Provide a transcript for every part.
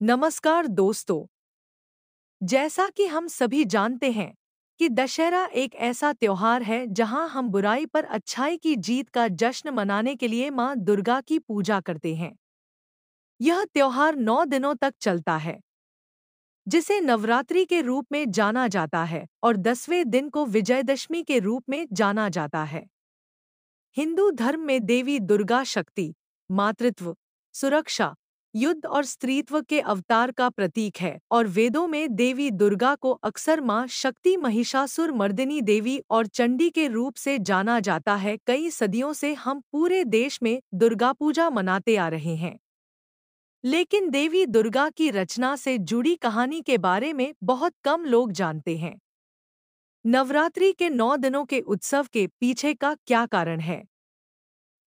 नमस्कार दोस्तों। जैसा कि हम सभी जानते हैं कि दशहरा एक ऐसा त्योहार है जहां हम बुराई पर अच्छाई की जीत का जश्न मनाने के लिए मां दुर्गा की पूजा करते हैं। यह त्योहार 9 दिनों तक चलता है, जिसे नवरात्रि के रूप में जाना जाता है और 10वें दिन को विजयदशमी के रूप में जाना जाता है। हिंदू धर्म में देवी दुर्गा शक्ति, मातृत्व, सुरक्षा, युद्ध और स्त्रीत्व के अवतार का प्रतीक है और वेदों में देवी दुर्गा को अक्सर मां शक्ति, महिषासुर मर्दिनी देवी और चंडी के रूप से जाना जाता है। कई सदियों से हम पूरे देश में दुर्गा पूजा मनाते आ रहे हैं, लेकिन देवी दुर्गा की रचना से जुड़ी कहानी के बारे में बहुत कम लोग जानते हैं। नवरात्रि के 9 दिनों के उत्सव के पीछे का क्या कारण है?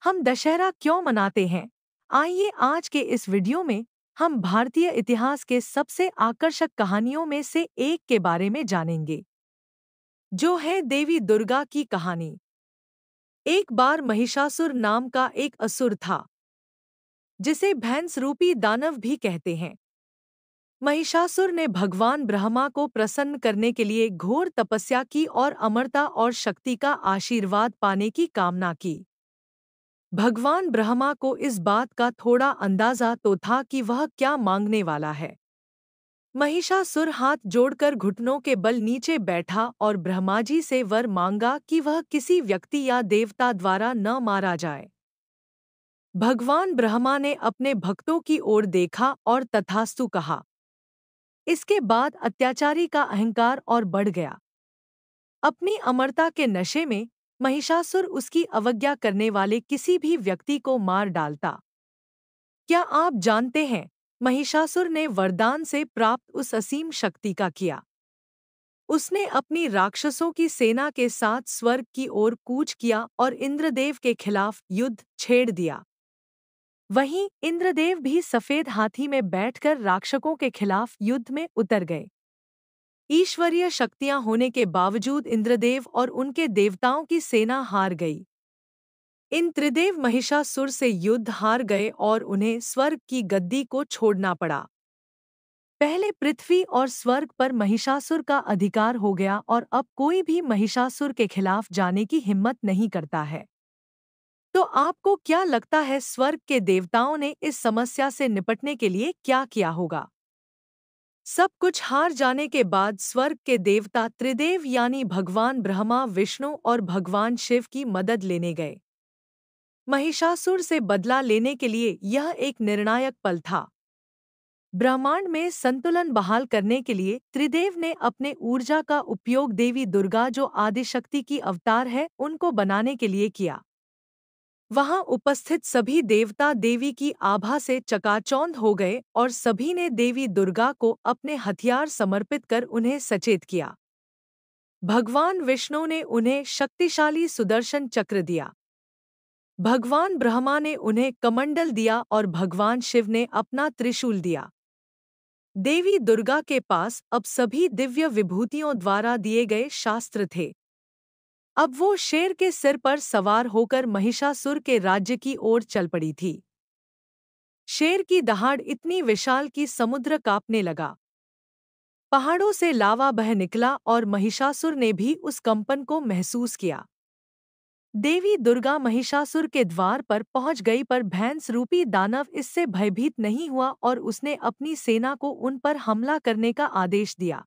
हम दशहरा क्यों मनाते हैं? आइए आज के इस वीडियो में हम भारतीय इतिहास के सबसे आकर्षक कहानियों में से एक के बारे में जानेंगे, जो है देवी दुर्गा की कहानी। एक बार महिषासुर नाम का एक असुर था, जिसे भैंस रूपी दानव भी कहते हैं। महिषासुर ने भगवान ब्रह्मा को प्रसन्न करने के लिए घोर तपस्या की और अमरता और शक्ति का आशीर्वाद पाने की कामना की। भगवान ब्रह्मा को इस बात का थोड़ा अंदाजा तो था कि वह क्या मांगने वाला है। महिषासुर हाथ जोड़कर घुटनों के बल नीचे बैठा और ब्रह्मा जी से वर मांगा कि वह किसी व्यक्ति या देवता द्वारा न मारा जाए। भगवान ब्रह्मा ने अपने भक्तों की ओर देखा और तथास्तु कहा। इसके बाद अत्याचारी का अहंकार और बढ़ गया। अपनी अमरता के नशे में महिषासुर उसकी अवज्ञा करने वाले किसी भी व्यक्ति को मार डालता। क्या आप जानते हैं, महिषासुर ने वरदान से प्राप्त उस असीम शक्ति का किया? उसने अपनी राक्षसों की सेना के साथ स्वर्ग की ओर कूच किया और इंद्रदेव के खिलाफ युद्ध छेड़ दिया। वहीं इंद्रदेव भी सफेद हाथी में बैठकर राक्षसों के खिलाफ युद्ध में उतर गए। ईश्वरीय शक्तियां होने के बावजूद इंद्रदेव और उनके देवताओं की सेना हार गई। इन त्रिदेव महिषासुर से युद्ध हार गए और उन्हें स्वर्ग की गद्दी को छोड़ना पड़ा। पहले पृथ्वी और स्वर्ग पर महिषासुर का अधिकार हो गया और अब कोई भी महिषासुर के खिलाफ जाने की हिम्मत नहीं करता है। तो आपको क्या लगता है, स्वर्ग के देवताओं ने इस समस्या से निपटने के लिए क्या किया होगा? सब कुछ हार जाने के बाद स्वर्ग के देवता त्रिदेव यानी भगवान ब्रह्मा, विष्णु और भगवान शिव की मदद लेने गए। महिषासुर से बदला लेने के लिए यह एक निर्णायक पल था। ब्रह्मांड में संतुलन बहाल करने के लिए त्रिदेव ने अपने ऊर्जा का उपयोग देवी दुर्गा, जो आदिशक्ति की अवतार है, उनको बनाने के लिए किया। वहां उपस्थित सभी देवता देवी की आभा से चकाचौंध हो गए और सभी ने देवी दुर्गा को अपने हथियार समर्पित कर उन्हें सचेत किया। भगवान विष्णु ने उन्हें शक्तिशाली सुदर्शन चक्र दिया। भगवान ब्रह्मा ने उन्हें कमंडल दिया और भगवान शिव ने अपना त्रिशूल दिया। देवी दुर्गा के पास अब सभी दिव्य विभूतियों द्वारा दिए गए शास्त्र थे। अब वो शेर के सिर पर सवार होकर महिषासुर के राज्य की ओर चल पड़ी थी। शेर की दहाड़ इतनी विशाल कि समुद्र कांपने लगा। पहाड़ों से लावा बह निकला और महिषासुर ने भी उस कंपन को महसूस किया। देवी दुर्गा महिषासुर के द्वार पर पहुंच गई, पर भैंस रूपी दानव इससे भयभीत नहीं हुआ और उसने अपनी सेना को उन पर हमला करने का आदेश दिया।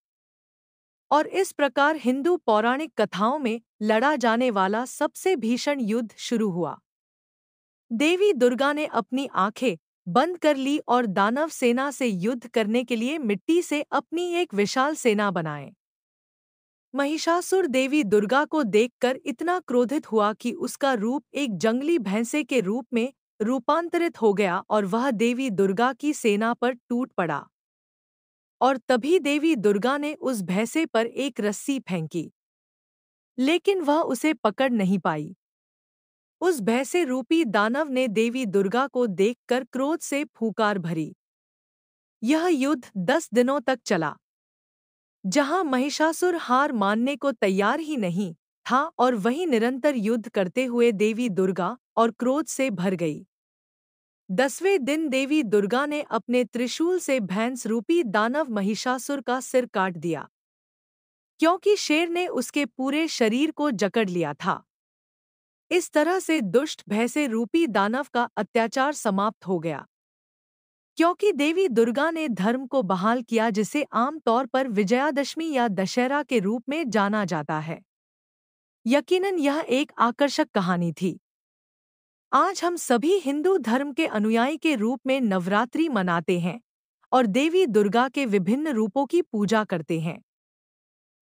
और इस प्रकार हिंदू पौराणिक कथाओं में लड़ा जाने वाला सबसे भीषण युद्ध शुरू हुआ। देवी दुर्गा ने अपनी आंखें बंद कर ली और दानव सेना से युद्ध करने के लिए मिट्टी से अपनी एक विशाल सेना बनाए। महिषासुर देवी दुर्गा को देखकर इतना क्रोधित हुआ कि उसका रूप एक जंगली भैंसे के रूप में रूपांतरित हो गया और वह देवी दुर्गा की सेना पर टूट पड़ा। और तभी देवी दुर्गा ने उस भैंसे पर एक रस्सी फेंकी, लेकिन वह उसे पकड़ नहीं पाई। उस भैंसे रूपी दानव ने देवी दुर्गा को देखकर क्रोध से फूंकार भरी। यह युद्ध 10 दिनों तक चला, जहां महिषासुर हार मानने को तैयार ही नहीं था और वही निरंतर युद्ध करते हुए देवी दुर्गा और क्रोध से भर गई। 10वें दिन देवी दुर्गा ने अपने त्रिशूल से भैंस रूपी दानव महिषासुर का सिर काट दिया, क्योंकि शेर ने उसके पूरे शरीर को जकड़ लिया था। इस तरह से दुष्ट भैंसे रूपी दानव का अत्याचार समाप्त हो गया, क्योंकि देवी दुर्गा ने धर्म को बहाल किया, जिसे आम तौर पर विजयादशमी या दशहरा के रूप में जाना जाता है। यकीनन यह एक आकर्षक कहानी थी। आज हम सभी हिंदू धर्म के अनुयायी के रूप में नवरात्रि मनाते हैं और देवी दुर्गा के विभिन्न रूपों की पूजा करते हैं।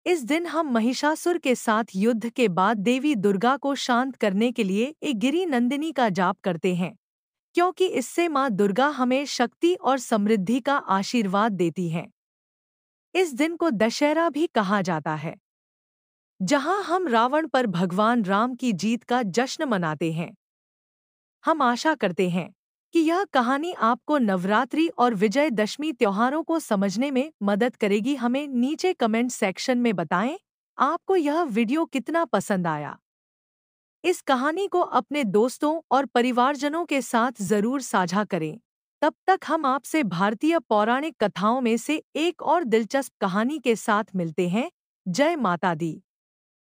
इस दिन हम महिषासुर के साथ युद्ध के बाद देवी दुर्गा को शांत करने के लिए एक गिरी नंदिनी का जाप करते हैं, क्योंकि इससे माँ दुर्गा हमें शक्ति और समृद्धि का आशीर्वाद देती हैं। इस दिन को दशहरा भी कहा जाता है, जहां हम रावण पर भगवान राम की जीत का जश्न मनाते हैं। हम आशा करते हैं कि यह कहानी आपको नवरात्रि और विजयदशमी त्योहारों को समझने में मदद करेगी। हमें नीचे कमेंट सेक्शन में बताएं, आपको यह वीडियो कितना पसंद आया। इस कहानी को अपने दोस्तों और परिवारजनों के साथ जरूर साझा करें। तब तक हम आपसे भारतीय पौराणिक कथाओं में से एक और दिलचस्प कहानी के साथ मिलते हैं। जय माता दी।